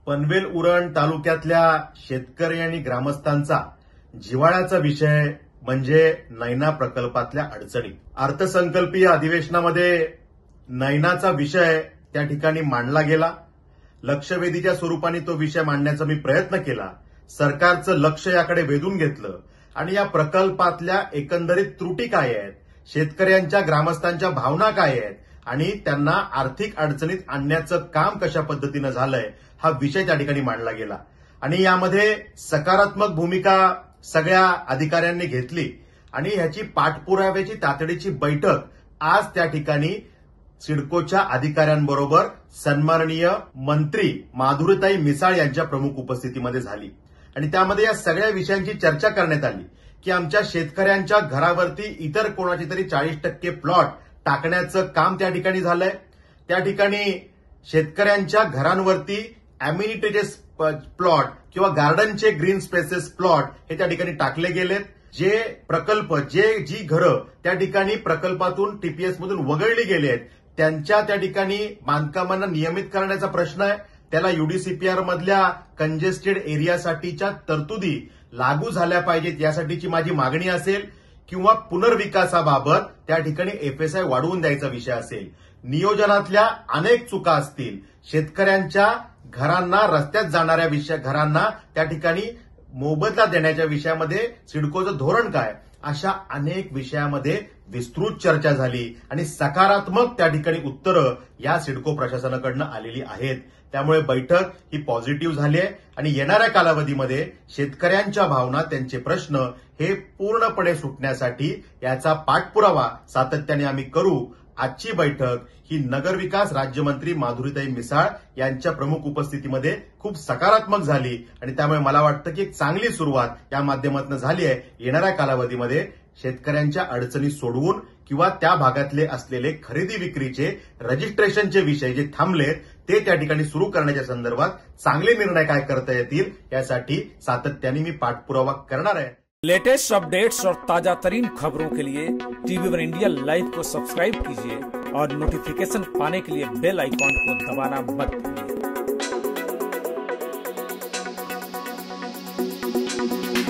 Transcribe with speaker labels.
Speaker 1: पनवेल उरण तालुक्यातल्या शेतकरी आणि ग्रामस्थांचा जिव्हाळ्याचा विषय म्हणजे नैना प्रकल्पातल्या अडचणी. अर्थसंकल्पीय अधिवेशनामध्ये नैनाचा विषय त्या ठिकाणी मांडला गेला. लक्षवेधीच्या स्वरूपाने तो विषय मांडण्याचा मी प्रयत्न केला. सरकारचं लक्ष याकडे वेधून घेतलं आणि या प्रकल्पातल्या एकंदरीत त्रुटी काय आहेत, शेतकऱ्यांच्या ग्रामस्थांच्या भावना काय आहेत आणि त्यांना आर्थिक अडचणीत आणण्याचं काम कशा पद्धतीनं झालंय हा विषय त्या ठिकाणी मांडला गेला. आणि यामध्ये सकारात्मक भूमिका सगळ्या अधिकाऱ्यांनी घेतली आणि ह्याची पाठपुराव्याची तातडीची बैठक आज त्या ठिकाणी सिडकोच्या अधिकाऱ्यांबरोबर सन्माननीय मंत्री माधुरीताई मिसाळ यांच्या प्रमुख उपस्थितीमध्ये झाली. आणि त्यामध्ये या सगळ्या विषयांची चर्चा करण्यात आली की आमच्या शेतकऱ्यांच्या घरावरती इतर कोणाची तरी 40% प्लॉट टाकण्याचं काम त्या ठिकाणी झालंय. त्या ठिकाणी शेतकऱ्यांच्या घरांवरती अम्युनिटीचे प्लॉट किंवा गार्डनचे ग्रीन स्पेसेस प्लॉट हे त्या ठिकाणी टाकले गेलेत. जे प्रकल्प जी घरं त्या ठिकाणी प्रकल्पातून टीपीएस मधून वगळली गेली आहेत त्यांच्या त्या ठिकाणी बांधकामांना नियमित करण्याचा प्रश्न आहे. त्याला यूडीसीपीआर मधल्या कंजेस्टेड एरियासाठीच्या तरतुदी लागू झाल्या पाहिजेत यासाठीची माझी मागणी असेल किंवा पुनर्विकासाबाबत त्या ठिकाणी एफएसआय वाढवून द्यायचा विषय असेल. नियोजनातल्या अनेक चुका असतील. शेतकऱ्यांच्या घरांना रस्त्यात जाणाऱ्या घरांना त्या ठिकाणी मोबदला देण्याच्या विषयामध्ये सिडकोचं धोरण काय अशा अनेक विषयामध्ये विस्तृत चर्चा झाली आणि सकारात्मक त्या ठिकाणी उत्तरं या सिडको प्रशासनाकडनं आलेली आहेत. त्यामुळे बैठक ही पॉझिटिव्ह झाली आहे आणि येणाऱ्या कालावधीमध्ये शेतकऱ्यांच्या भावना त्यांचे प्रश्न हे पूर्णपणे सुटण्यासाठी याचा पाठपुरावा सातत्याने आम्ही करू. आजची बैठक ही नगरविकास राज्यमंत्री माधुरीताई मिसाळ यांच्या प्रमुख उपस्थितीमध्ये खूप सकारात्मक झाली आणि त्यामुळे मला वाटतं की एक चांगली सुरुवात या माध्यमातून झाली आहे. येणाऱ्या कालावधीमध्ये शेतकऱ्यांच्या अडचणी सोडवून किंवा त्या भागातले असलेले खरेदी विक्रीचे रजिस्ट्रेशनचे विषय जे थांबलेत ते त्या ठिकाणी सुरू करण्याच्या संदर्भात चांगले निर्णय काय करता येतील यासाठी सातत्याने मी पाठपुरावा करणार आहे.
Speaker 2: लेटेस्ट अपडेट्स और ताजा तरीन खबरों के लिए टीवी वन इंडिया लाइव को सब्सक्राइब कीजिए और नोटिफिकेशन पाने के लिए बेल आइकॉन को दबाना मत भूलिए.